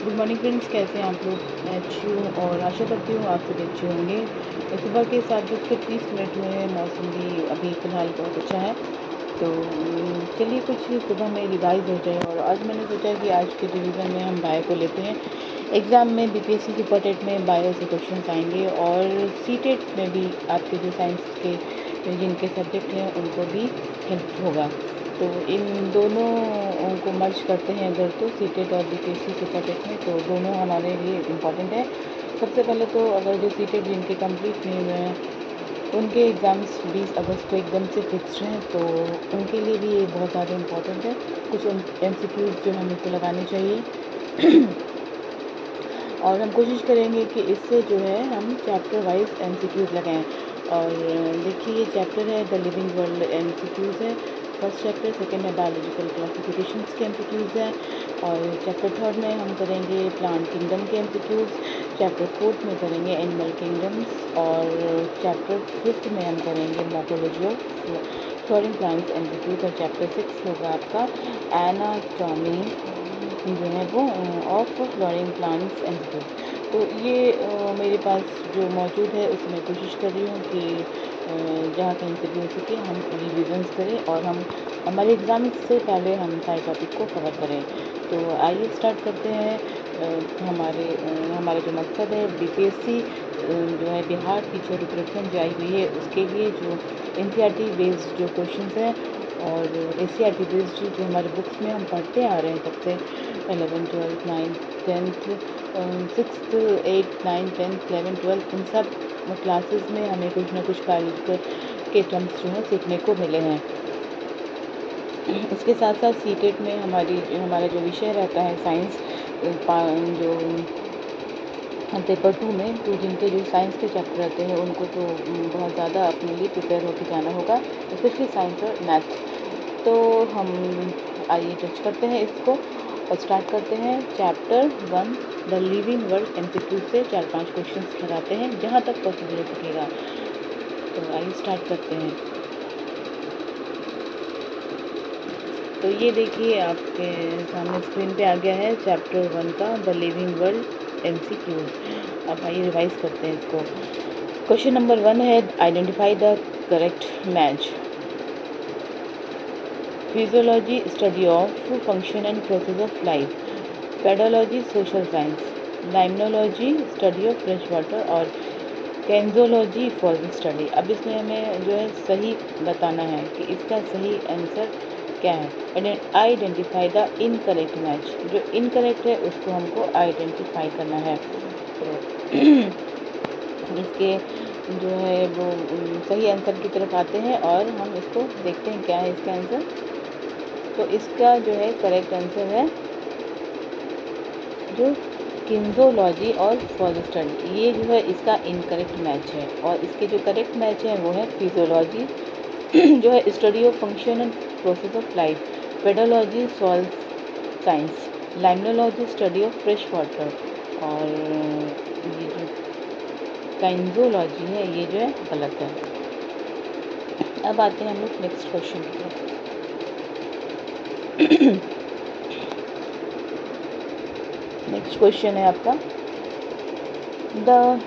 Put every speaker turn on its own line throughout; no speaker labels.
Good morning friends, कैसे हैं आप लोग? मैं अच्छी हूँ और आशा करती हूँ आप सभी अच्छे होंगे। सुबह के 7:30 हुए हैं, मौसम भी अभी फ़िलहाल बहुत अच्छा है। तो चलिए कुछ सुबह में रिवाइज़ हो जाए। और आज मैंने सोचा कि आज के रिवीजन में हम बायो को लेते हैं। एग्ज़ाम में बीपीएससी सुपर टेट में बायो से क्वेश्चन आएंगे और सीटेट में भी आपके जो साइंस के जिनके सब्जेक्ट हैं उनको भी हेल्प होगा। तो इन दोनों को मर्ज करते हैं अगर, तो सीटेट और बीपीएससी सुपर टेट में, तो दोनों हमारे लिए इम्पॉर्टेंट है। सबसे पहले तो अगर जो सीटेट जिनके कंप्लीट नहीं हुए हैं उनके एग्ज़ाम्स 20 अगस्त को एकदम से फिक्स्ड हैं, तो उनके लिए भी ये बहुत ज़्यादा इम्पॉर्टेंट है। कुछ एमसीक्यूज़ जो हमें को लगाने चाहिए और हम कोशिश करेंगे कि इससे जो है हम चैप्टर वाइज एमसीक्यूज़ लगाएं। और देखिए, ये चैप्टर है द लिविंग वर्ल्ड, एमसीक्यूज़ है। फर्स्ट चैप्टर, सेकंड है बायोलॉजिकल क्लासिफिकेशंस के एमसीक्यूज़ हैं। और चैप्टर थर्ड में हम करेंगे प्लांट किंगडम के एमसीक्यूज़। चैप्टर फोर्थ में करेंगे एनिमल किंगडम्स। और चैप्टर फिफ्थ में हम करेंगे morphology of flooring plants MCQs. और चैप्टर 6 होगा आपका एनाटॉमी जो है वो ऑफ फ्लोरिंग प्लांट्स एमसीक्यूज़। तो ये मेरे पास जो मौजूद है उसमें मैं कोशिश कर रही हूँ कि जहाँ कहीं से भी हो सके हम रिविजन्स करें और हम हमारे एग्ज़ाम से पहले हम सारे टॉपिक को कवर करें। तो आइए स्टार्ट करते हैं। हमारा जो मकसद है बीपीएससी जो है बिहार टीचर रिक्रूटमेंट जो आई हुई है उसके लिए जो एनसीईआरटी बेस्ड जो क्वेश्चंस हैं और एनसीईआरटी बेस्ड जो हमारे बुक्स में हम पढ़ते आ रहे हैं तब से 11, 12, 9, 10th, 6th, 8, 9, 10th, 11, 12 इन सब क्लासेस में हमें कुछ ना कुछ बायोलॉजिकल के टर्म्स जो हैं सीखने को मिले हैं। इसके साथ साथ सीटेट में हमारा जो विषय रहता है साइंस, जो पेपर 2 में, तो जिनके जो साइंस के चैप्टर रहते हैं उनको तो बहुत ज़्यादा अपने लिए प्रिपेयर होकर जाना होगा, स्पेशली साइंस और मैथ। तो हम आइए टच करते हैं इसको और स्टार्ट करते हैं chapter 1 the living world MCQ से 4-5 क्वेश्चंस लगाते हैं जहाँ तक पॉसिबल हो सकेगा। तो आइए स्टार्ट करते हैं। तो ये देखिए आपके सामने स्क्रीन पे आ गया है चैप्टर 1 का द लिविंग वर्ल्ड एमसीक्यूज। अब आइए रिवाइज करते हैं इसको। क्वेश्चन नंबर 1 है identify the correct match. Physiology study of function and process of life, pedology social science, limnology study of fresh water और कैंजोलॉजी फॉरेस्ट स्टडी। अब इसमें हमें जो है सही बताना है कि इसका सही आंसर क्या है। आइडेंटिफाई द इनकरेक्ट मैच, जो इनकरेक्ट है उसको हमको आइडेंटिफाई करना है। तो इसके जो है वो सही आंसर की तरफ आते हैं और हम इसको देखते हैं क्या है इसका आंसर। तो इसका जो है करेक्ट आंसर है जो किंजोलॉजी और फॉरेस्ट स्टडी, ये जो है इसका इनकरेक्ट मैच है। और इसके जो करेक्ट मैच है वो है फिजियोलॉजी जो है study of function and process of life, pedology soil science, limnology study of fresh water और ये जो काइंजोलॉजी है ये जो है गलत है। अब आते हैं हम लोग नेक्स्ट क्वेश्चन की तरफ। नेक्स्ट क्वेश्चन है आपका the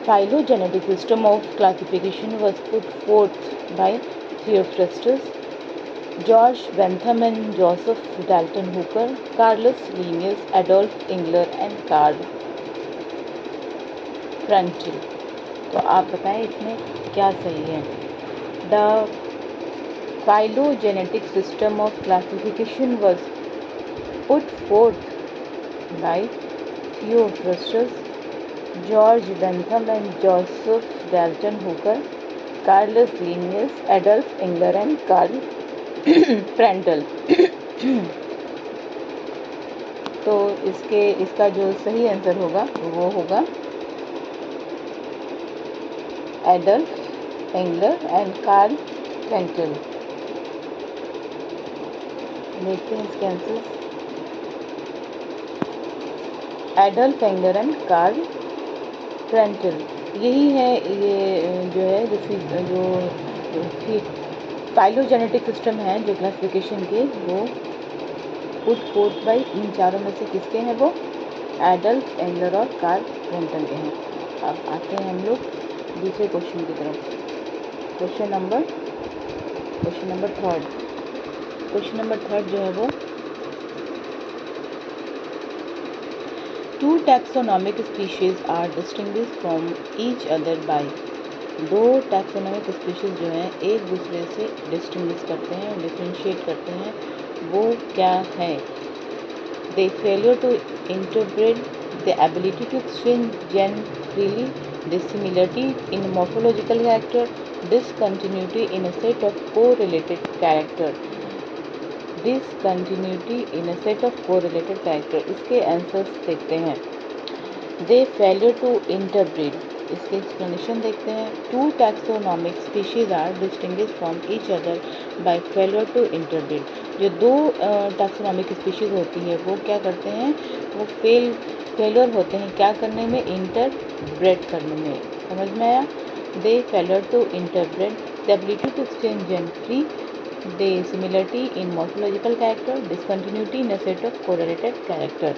phylogenetic system of classification was put forth by Theophrastus, George Bentham and Joseph Dalton Hooker, Carlos Linnaeus, Adolf Engler and Karl Prandtl। तो आप बताएं इसमें क्या सही है। The phylogenetic system of classification was put forth by Theophrastus, George Bentham and Joseph Dalton Hooker, Carlos Linnaeus, Adolf Engler and Karl Prandtl। तो इसका जो सही आंसर होगा वो होगा Adolf Engler and Karl Prantl. देखते हैं इसके answer. Adolf Engler and Karl Prantl यही है। ये जो है जो फाइलोजेनेटिक सिस्टम है जो क्लासिफिकेशन के, वो पुट फोर्थ बाई, इन चारों में से किसके हैं वो? एडल्फ, एंगलर और कार्ल ब्रेंटन के हैं। अब आते हैं हम लोग दूसरे क्वेश्चन की तरफ। Question number third. Question number third जो है वो, two taxonomic species are distinguished from each other by. दो टैक्सोनॉमिक स्पीशीज जो हैं एक दूसरे से डिस्टिंग्विश करते हैं, डिफ्रेंशिएट करते हैं, वो क्या है? The failure to interbreed, the ability to exchange gene freely, dissimilarity in morphological character, discontinuity in a set of correlated character, discontinuity in a set of correlated character। इसके आंसर्स देखते हैं। दे फेलियर टू इंटरब्रीड, इसके explanation देखते हैं। Two taxonomic species are distinguished from each other by failure to interbreed. जो दो taxonomic species होती है वो क्या करते हैं? वो फेलियर होते हैं क्या करने में? इंटरब्रेड करने में। समझ में आया? The failure to interbreed, the ability to exchange gene free, dissimilarity in morphological character, discontinuity in a set of correlated character.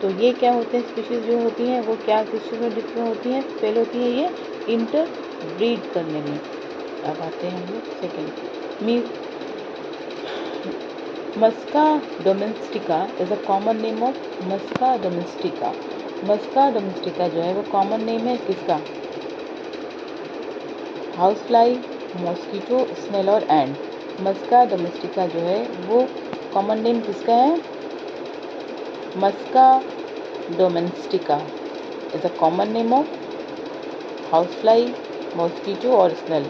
तो ये क्या होते हैं? स्पीशीज जो होती हैं वो क्या किस चीज़ में डिफरेंट होती हैं? फेल होती है ये इंटरब्रीड करने में। अब आते हैं हम लोग second. Musca domestica is a common name of, Musca domestica, Musca domestica जो है वो कॉमन नेम है किसका? हाउस फ्लाई, मॉस्किटो, स्नेल और एंड। मस्का डोमेस्टिका जो है वो कॉमन नेम किसका है? Musca domestica is a common name of house fly, mosquito और स्नेल।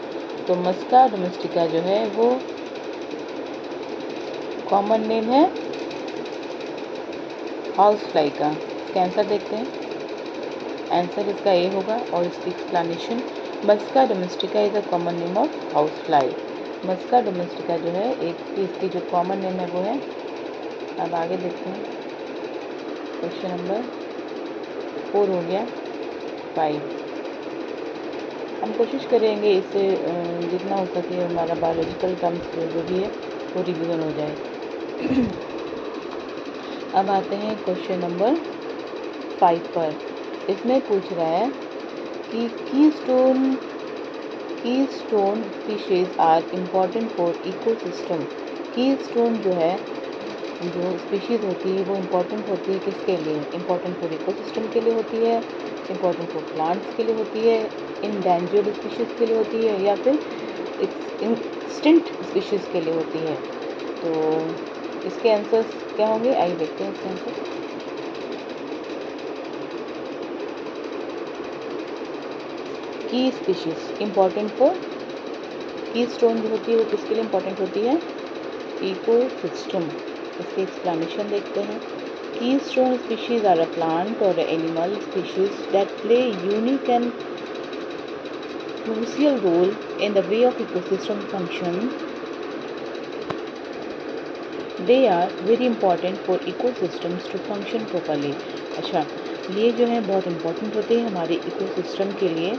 तो मस्का डोमेस्टिका जो है वो कॉमन नेम है हाउस फ्लाई का। इसका आंसर देखते हैं। आंसर इसका ए होगा और इसकी explanation, Musca domestica is a common name of house fly. Musca domestica जो है एक इसकी जो कॉमन नेम है वो है। अब आगे देखते हैं। क्वेश्चन नंबर 4 हो गया। 5 हम कोशिश करेंगे इससे जितना हो सके हमारा बायोलॉजिकल टर्म्स जो भी है वो रिवीजन हो जाए। अब आते हैं क्वेश्चन नंबर 5 पर। इसमें पूछ रहा है कि keystone fishes are important for ecosystem. Keystone जो है, जो स्पीशीज़ होती है वो इम्पॉर्टेंट होती है किसके लिए? इम्पॉर्टेंट फॉर इकोसिस्टम के लिए होती है, इम्पॉर्टेंट फॉर प्लांट्स के लिए होती है, इंडेंजर्ड स्पीशीज़ के लिए होती है, या फिर एक्सटिंक्ट स्पीशीज़ के लिए होती है। तो इसके आंसर्स क्या होंगे? आइए देखते हैं इसके आंसर। की स्पीशीज़ इम्पॉर्टेंट फॉर, कीस्टोन जो होती है वो किसके लिए इम्पॉर्टेंट होती है? इकोसिस्टम। इसके एक्सप्लेनेशन देखते हैं। Keystone species are a plant और animal species that play unique and crucial role in the way of ecosystem function. They are very important for ecosystems to function properly. अच्छा, ये जो है बहुत इंपॉर्टेंट होते हैं हमारे इकोसिस्टम के लिए,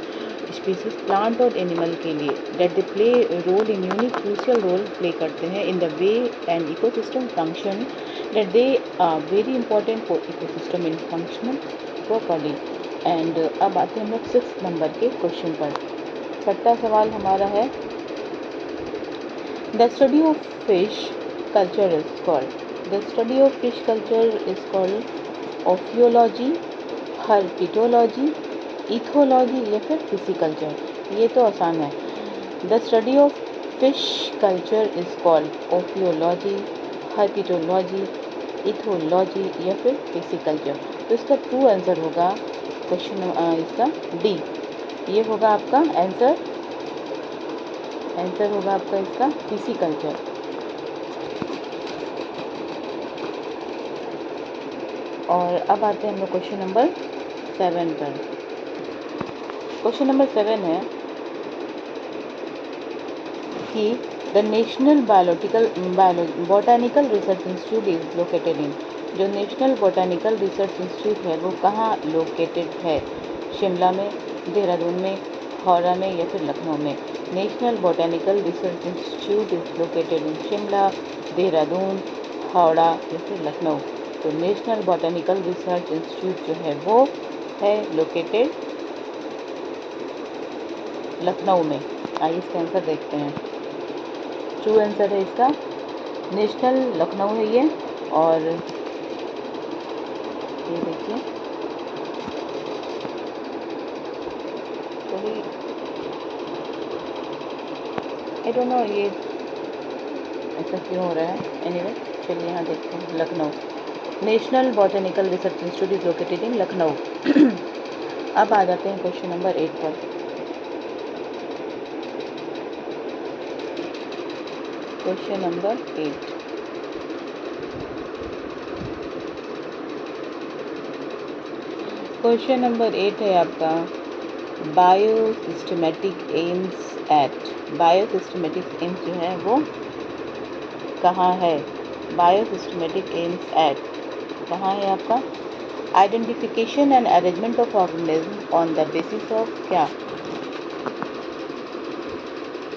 स्पीसीज प्लांट और एनिमल के लिए। That they play role in unique crucial role play करते हैं in the way and ecosystem function, that they are very important for ecosystem in functional properly. And अब आते हैं हम लोग 6 नंबर के क्वेश्चन पर। छठा सवाल हमारा है, the study of fish culture is called, the study of fish culture is called ophiology, herpetology, ethology या फिर फिशिकल्चर। ये तो आसान है। The study of fish culture is called ophiology, herpetology, ethology या फिर फिशिकल्चर। तो इसका ट्रू आंसर होगा क्वेश्चन इसका डी। ये होगा आपका आंसर, आंसर होगा आपका इसका फिशिकल्चर। और अब आते हैं हम लोग क्वेश्चन नंबर 7 पर। क्वेश्चन नंबर 7 है कि the national botanical research institute is located in. जो नेशनल बोटानिकल रिसर्च इंस्टीट्यूट है वो कहाँ लोकेटेड है? शिमला में, देहरादून में, हावड़ा में या फिर लखनऊ में? National botanical research institute is located in Shimla, Dehradun, Howrah या फिर लखनऊ। तो नेशनल बॉटनिकल रिसर्च इंस्टीट्यूट जो है वो है लोकेटेड लखनऊ में। आइए इसका आंसर देखते हैं। ट्रू आंसर है इसका नेशनल लखनऊ है ये। और ये देखिए थोड़ी आई डोंट नो ये ऐसा क्यों हो रहा है। एनीवे चलिए यहाँ देखते हैं। Lucknow national botanical research institute is located in Lucknow. अब आ जाते हैं क्वेश्चन नंबर 8 पर। क्वेश्चन नंबर 8 क्वेश्चन नंबर 8 है आपका बायोसिस्टमेटिक एम्स एट। बायोसिस्टमेटिक एम्स जो है वो कहाँ है? बायोसिस्टमेटिक एम्स एट कहाँ है आपका? Identification and arrangement of organism on the basis of क्या?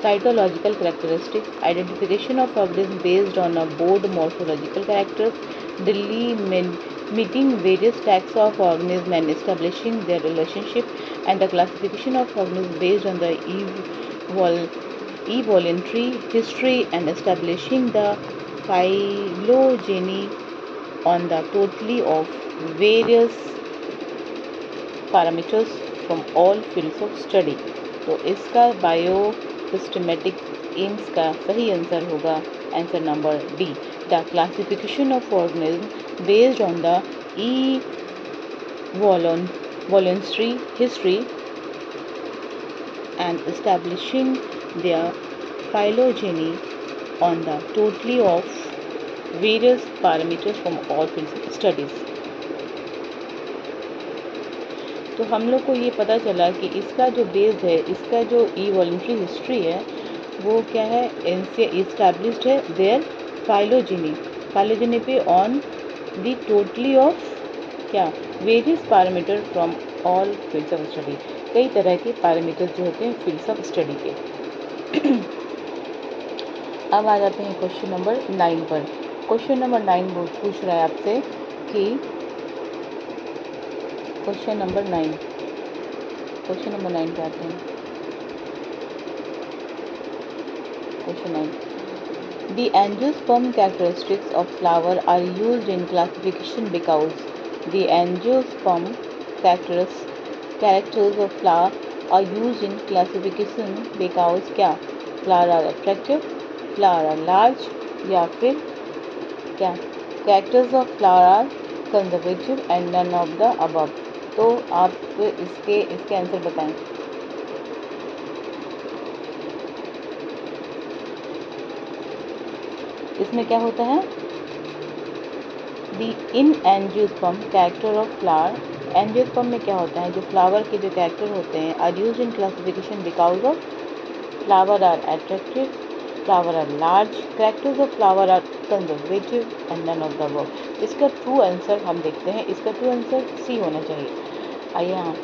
Cytological characteristics, identification of organisms based on a broad morphological characters, delimiting various types of organisms and establishing their relationship, and the classification of organisms based on the evolutionary history and establishing the phylogeny on the totality of various parameters from all fields of study। तो इसका bio systematic AIIMS का सही answer होगा answer number D, the classification of organism based on the evolutionary history and establishing their phylogeny on the totality of various parameters from all fields of studies। तो हम लोग को ये पता चला कि इसका जो बेस है, इसका जो इवोल्यूशनरी हिस्ट्री है वो क्या है? इनसे इस्टेब्लिश्ड है देयर फाइलोजेनी पे ऑन दी टोटली ऑफ क्या? Various parameter from all fields of study. कई तरह के पैरामीटर्स जो होते हैं फील्ड्स ऑफ स्टडी के। अब आ जाते हैं क्वेश्चन नंबर 9 पर। क्वेश्चन नंबर 9 पूछ रहा है आपसे कि क्वेश्चन नंबर 9 पे आते हैं। Question 9 The angiosperm characteristics of flower are used in classification because the angiosperm characters of flower are used in classification because क्या? Flower are attractive, flower are large या फिर क्या? Characters of flower are conservative and none of the above। तो आप इसके answer बताएं। इसमें क्या होता है? D in angiosperm character of flower. Angiosperm में क्या होता है? जो फ्लावर के जो कैरेक्टर होते हैं are use in classification because of flower are attractive, flower are large, characters of flower are conservative and none of the above. इसका ट्रू आंसर हम देखते हैं। इसका ट्रू आंसर सी होना चाहिए। आइए यहाँ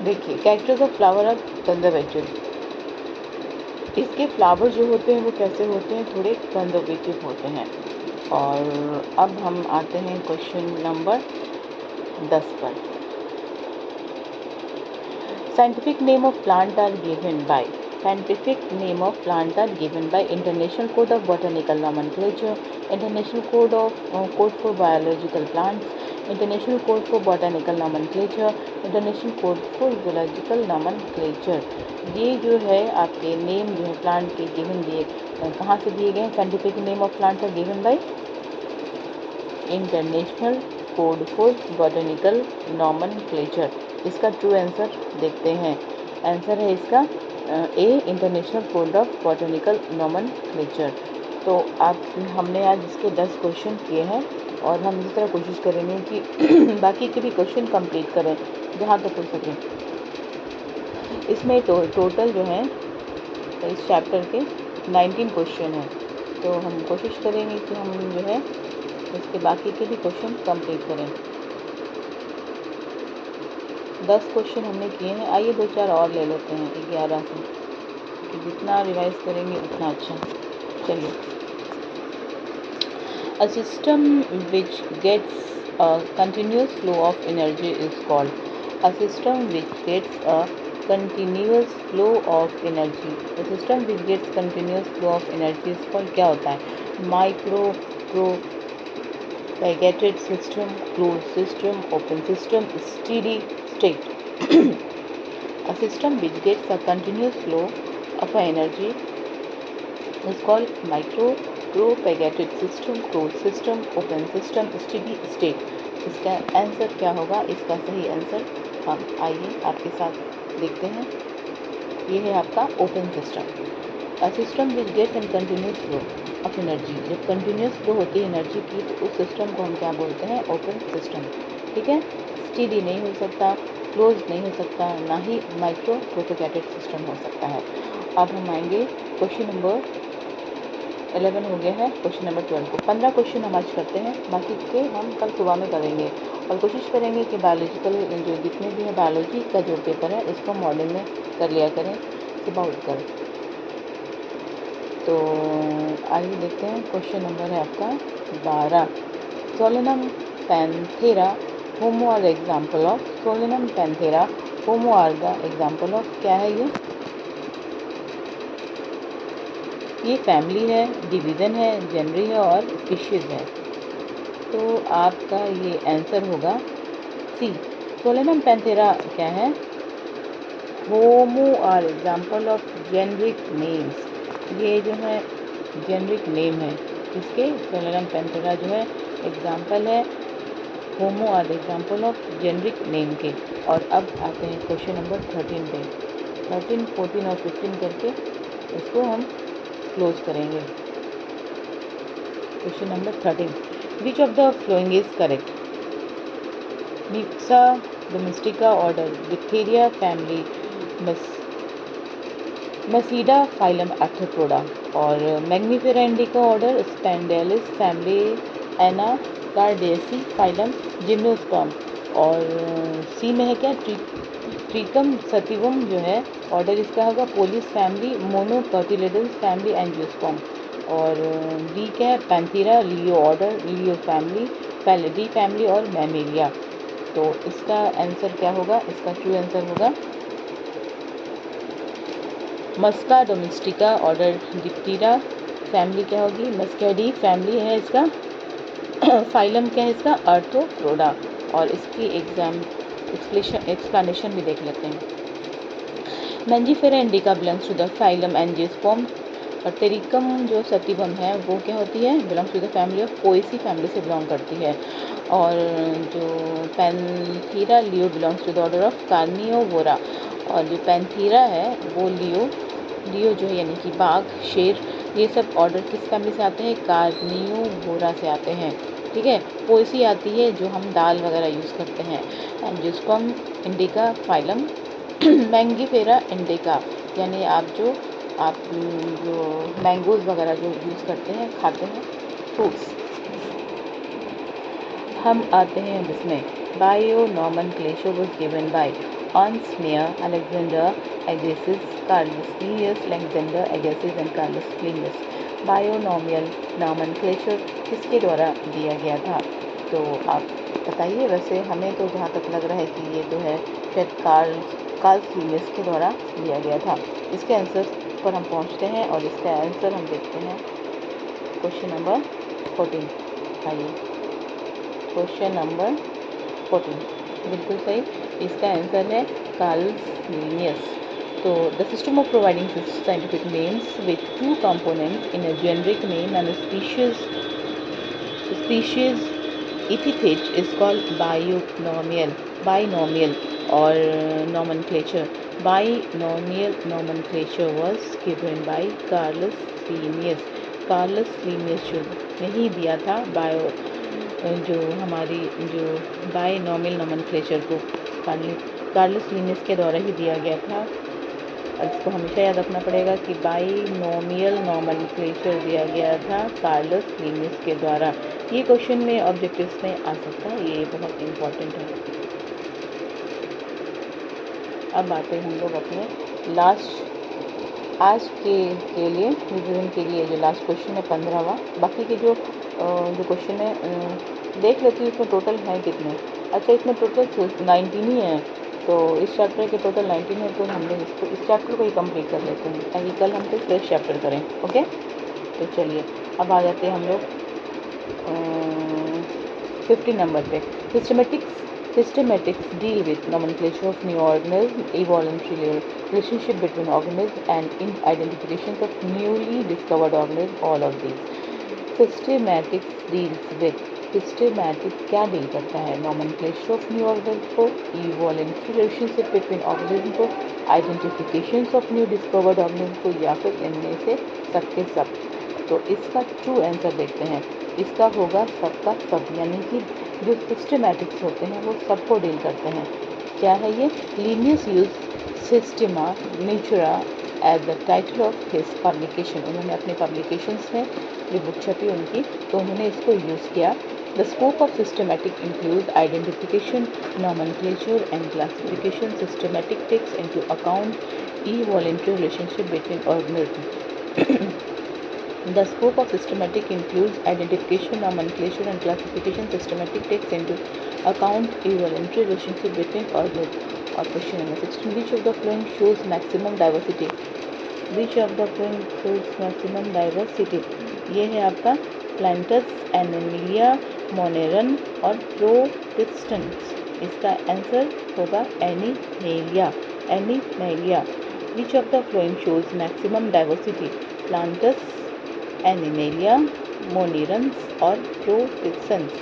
देखिए, characters of flower are conservative. इसके फ्लावर जो होते हैं वो कैसे होते हैं? थोड़े कंजर्वेटिव होते हैं। और अब हम आते हैं क्वेश्चन नंबर 10 पर। Scientific name of plant are given by. Scientific name of plants are given by International Code of Botanical Nomenclature, International Code for Biological Plants, International Code for Botanical Nomenclature, International Code for Zoological Nomenclature। ये जो है आपके name जो है plant के given दिए कहाँ से दिए गए हैं? Scientific name of plants are given by international code for botanical nomenclature. इसका ट्रू आंसर देखते हैं। आंसर है इसका A, international code of botanical nomenclature. तो आप हमने आज इसके 10 क्वेश्चन किए हैं और हम इस तरह कोशिश करेंगे कि बाकी के भी क्वेश्चन कंप्लीट करें जहाँ तक हो सके। इसमें टोटल जो है इस चैप्टर के 19 क्वेश्चन हैं। तो हम कोशिश करेंगे कि हम जो है इसके बाकी के भी क्वेश्चन कंप्लीट करें। 10 क्वेश्चन हमने किए हैं। आइए 2-4 और ले लेते हैं 11 से, कि जितना रिवाइज करेंगे उतना अच्छा। चलिए A system which gets a continuous flow of energy is called. A system which gets a continuous flow of energy. A system which gets continuous flow of energy is called, क्या होता है? Micro propagated system, closed system, open system, steady state. A system which gets a continuous flow of energy is called micro propagated system, closed system, open system, steady state. इसका answer क्या होगा? इसका सही answer हम आइए आपके साथ देखते हैं। ये है आपका open system. A system which gets and continuous flow of energy. जब कंटिन्यूस फ्लो होती है एनर्जी की तो उस सिस्टम को हम क्या बोलते हैं? Open system. ठीक है, स्टेडी नहीं हो सकता, क्लोज नहीं हो सकता, ना ही माइक्रो प्रोपेगेटेड सिस्टम हो सकता है। अब हम आएंगे क्वेश्चन नंबर 11 हो गया है, क्वेश्चन नंबर 12 को। 15 क्वेश्चन हम आज करते हैं, बाकी के हम कल सुबह में करेंगे और कोशिश करेंगे कि बायोलॉजिकल जो जितने भी है बायोलॉजी का जो पेपर है उसको मॉर्निंग में कर लिया करें सुबह उठकर। तो आइए देखते हैं, क्वेश्चन नंबर है आपका 12। Solanum Panthera Homo are the example of. Solanum Panthera Homo are the example of, क्या है ये फैमिली है, डिवीज़न है, जेनरी है और स्पीशीज़ है। तो आपका ये आंसर होगा सी। सोलेनम पैंथेरा क्या है? Homo are example of generic names. ये जो है जेनरिक नेम है इसके, सोलेनम पैंथेरा जो है एग्जाम्पल है, Homo are example of generic name के। और अब आते हैं क्वेश्चन नंबर 13 पे। 13, 14 और 15 करके इसको हम क्लोज करेंगे। Question number 13, which of the following is correct? मिक्सा domestica order, Diptera family, Muscidae phylum Arthropoda, और Mangifera indica order, Sapindales family, Anacardiaceae phylum, gymnosperm. और सी में है क्या? ट्रिकम सतिवम जो है ऑर्डर इसका होगा police family, monocotyledons family, angiosperm. और डी क्या है? पैंथेरा लियो ऑर्डर, लियो फैमिली, पैलिडी फैमिली और मैमेलिया। तो इसका आंसर क्या होगा? इसका ट्रू आंसर होगा मस्का डोमेस्टिका ऑर्डर, डिप्थीरा फैमिली क्या होगी? मस्कैडी फैमिली है इसका। फाइलम क्या है इसका? आर्थ्रोपोडा। और इसकी एक्सप्लेनेशन भी देख लेते हैं। Mangifera indica belongs to the phylum angiosperm. और टेरिकम जो सतिवम है वो क्या होती है? Belongs to the family of Poaceae family से बिलोंग करती है। और जो Panthera leo belongs to the order of Carnivora. और जो पैंथेरा है वो लियो जो है यानी कि बाघ, शेर, ये सब ऑर्डर किस फैमिली से आते हैं? कार्नियोवोरा से आते हैं। ठीक है, पोएसी आती है जो हम दाल वगैरह यूज़ करते हैं। Angiosperm indica phylum, Mangifera indica यानी आप जो मैंगोज़ वगैरह जो यूज़ करते हैं, खाते हैं, फ्रूट्स। हम आते हैं इसमें binomenclature was given by Hans Meyer, Alexander Agassiz, Carlos Linnaeus, Alexander Agassiz and Carlos Linnaeus। Binomial nomenclature किसके द्वारा दिया गया था? तो आप बताइए। वैसे हमें तो जहाँ तक लग रहा है कि ये तो है शायद कार्ल्स लिनियस के द्वारा दिया गया था। इसके आंसर पर हम पहुँचते हैं और इसका आंसर हम देखते हैं क्वेश्चन नंबर 14। आइए क्वेश्चन नंबर 14 बिल्कुल सही, इसका आंसर है कार्ल्स लिनियस। तो the system of providing scientific names with two components in a generic name and species epithet is called binomial or nomenclature. Binomial nomenclature was given by Carlos Linnaeus। Carolus Linnaeus ने ही दिया था जो हमारी जो binomial nomenclature को Carolus Linnaeus के द्वारा ही दिया गया था। और इसको हमेशा याद रखना पड़ेगा कि बायनॉमियल नोमेनक्लेचर दिया गया था कार्लस लिनियस के द्वारा। ये क्वेश्चन में ऑब्जेक्टिव्स में आ सकता है, ये बहुत इम्पोर्टेंट है। अब आते हैं हम लोग अपने लास्ट आज के लिए रिवीजन के लिए जो लास्ट क्वेश्चन है 15वां। बाकी के जो जो क्वेश्चन है देख लेती हूँ इसमें टोटल है कितने। अच्छा, इसमें टोटल 19 ही है, तो इस चैप्टर के टोटल 19 है, तो हम लोग इसको इस चैप्टर को ही कंप्लीट कर लेते हैं ताकि कल हम कोई फ्रेश चैप्टर करें। ओके, तो चलिए अब आ जाते हैं हम लोग 15 नंबर पे। Systematics deal with nomenclature of new organism, evolutionary relationship between organisms, and in identifications of newly discovered organisms. All of these. Systematics deals with Systematics क्या डील करता है? Nomenclature of new organisms को, evolutionary relationship between organisms को, identifications of new discovered organisms को, या फिर इनमें से सबके सब। तो इसका ट्रू आंसर देखते हैं। इसका होगा सबका सब, यानी कि जो सिस्टमैटिक्स होते हैं वो सबको डील करते हैं। क्या है ये? Linnaeus use Systema Naturae as the title of his publication. उन्होंने अपने पब्लिकेशंस में जो बुक छपी उनकी, तो उन्होंने इसको यूज़ किया। The scope of systematic include identification, nomenclature and classification. Systematic takes into account evolutionary relationship between organism. The scope of systematic includes identification, nomenclature, and classification. Systematic takes into account evolutionary relationship between organisms. और question number 16, which of the following shows maximum diversity? Which of the following shows maximum diversity? ये है आपका plants, Animalia, मोनेरन और प्रोटिस्टेंस। इसका answer होगा animalia, animalia. Which of the following shows maximum diversity? Plants, animalia, monerans और प्रोटिस्टेंस।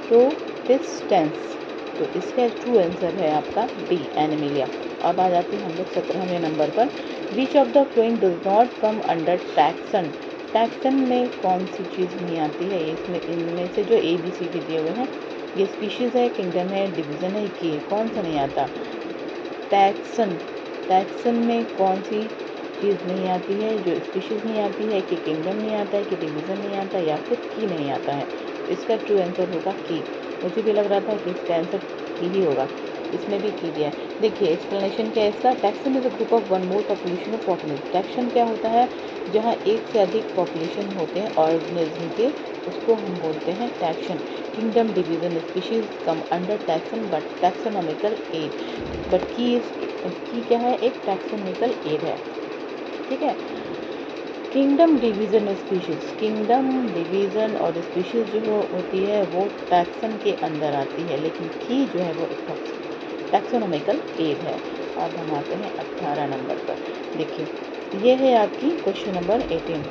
तो इसका true answer है आपका डी, एनिमेलिया। अब आ जाते हैं हम लोग 17वें नंबर पर। विच of the flowing does not come under taxon? Taxon में कौन सी चीज़ नहीं आती है? इसमें इनमें से जो ए बी सी डी दिए हुए हैं, ये स्पीशीज़ है, किंगडम है, डिवीज़न है, की कौन सा नहीं आता? टैक्सन। टैक्सन में कौन सी चीज़ नहीं आती है? जो स्पीशीज़ नहीं आती है, कि किंगडम नहीं आता है, कि डिवीज़न नहीं आता, या फिर की नहीं आता है। इसका ट्रू आंसर होगा की। मुझे भी लग रहा था कि इसका आंसर की ही होगा, इसमें भी की दिया है। देखिए एक्सप्लेनेशन क्या है इसका। Taxon is a group of one more population of organism. Taxon क्या होता है? जहाँ एक से अधिक पॉपुलेशन होते हैं ऑर्गेनिज्म के, उसको हम बोलते हैं taxon. Kingdom, division, species come under taxon but taxonomical aid. But की क्या है? एक टैक्सोनॉमिकल एड है, ठीक है। Kingdom, division, species, kingdom, division और स्पीशीज़ जो होती है वो टैक्सन के अंदर आती है, लेकिन की जो है वो टैक्सोनॉमिकल एड है। अब हम आते हैं 18 नंबर पर। देखिए ये है आपकी question number 18।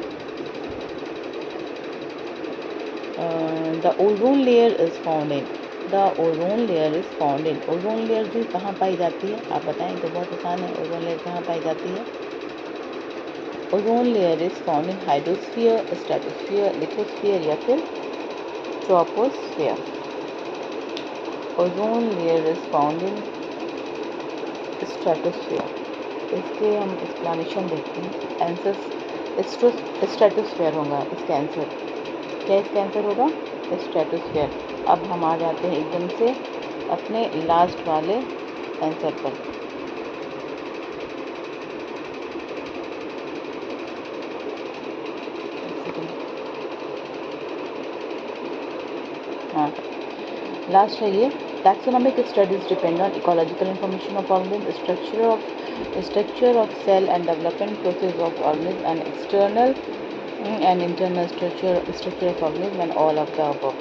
The ozone layer is found in. The ozone layer is found in. Ozone layer जो कहाँ पाई जाती है आप बताएं, तो बहुत आसान है। ओजोन लेयर कहाँ पाई जाती है? Ozone layer is found in hydrosphere, stratosphere, lithosphere या फिर troposphere. Ozone layer is found in stratosphere. इसके हम एक्सप्लेनेशन देखते हैं। आंसर स्ट्रेटोस्फीयर होगा इसका आंसर। क्या इसका आंसर होगा? स्ट्रेटोस्फीयर। अब हम आ जाते हैं एकदम से अपने लास्ट वाले आंसर पर। हाँ, लास्ट है ये। Taxonomic studies depend on ecological information of organism, structure of cell and development process of organism and external and internal structure of organism and all of the above.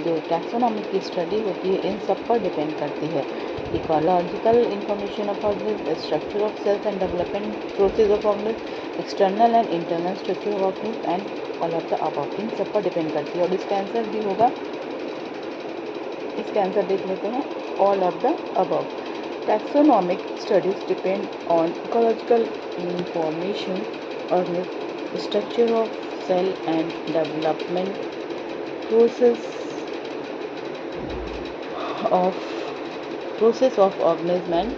जो taxonomic की study होती है इन सब पर depend करती है। Ecological information of organism, structure of cells and development process of organism, external and internal structure of organism and all of the above, इन सब पर डिपेंड करती है। और इसका आंसर भी होगा, इसका आंसर देख लेते हैं, all of the above. Taxonomic studies depend on ecological information और structure of cell and development process of organism and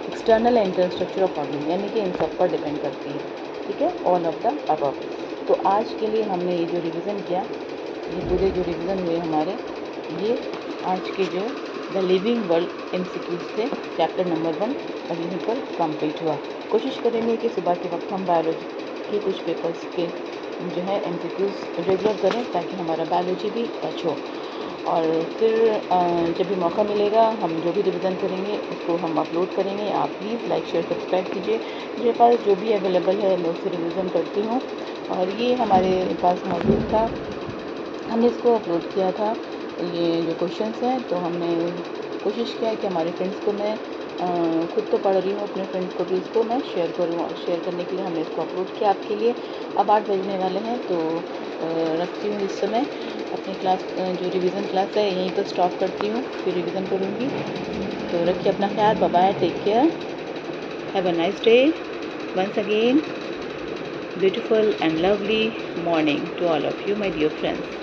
external and internal structure of organism, यानी कि इन सब पर डिपेंड करती है, ठीक है, ऑल ऑफ द अबव। तो आज के लिए हमने ये जो रिवीजन किया, ये पूरे जो रिवीजन हुए हमारे, ये आज के जो द लिविंग वर्ल्ड MCQs थे, चैप्टर नंबर 1, और यहीं पर कंप्लीट हुआ। कोशिश करेंगे कि सुबह के वक्त हम बायोलॉजी के कुछ पेपर्स के जो है MCQs रेगुलर करें ताकि हमारा बायोलॉजी भी टच हो। और फिर जब भी मौका मिलेगा हम जो भी रिवीजन करेंगे उसको हम अपलोड करेंगे। आप प्लीज़ लाइक शेयर सब्सक्राइब कीजिए। मेरे पास जो भी अवेलेबल है मैं उससे रिवीजन करती हूँ और ये हमारे पास मौजूद था, हमने इसको अपलोड किया था। ये जो क्वेश्चंस हैं तो हमने कोशिश किया है कि हमारे फ्रेंड्स को मैं खुद तो पढ़ रही हूँ, अपने फ्रेंड्स को भी इसको मैं शेयर करूँ और शेयर करने के लिए हमने इसको अपलोड किया आपके लिए। अब 8 बजने वाले हैं तो रखती हूँ इस समय अपनी क्लास, जो रिवीजन क्लास है यहीं पर स्टॉप करती हूँ, फिर रिवीजन करूँगी। तो रखिए अपना ख्याल, bye bye, take care, have a nice day, once again beautiful and lovely morning to all of you my dear friends.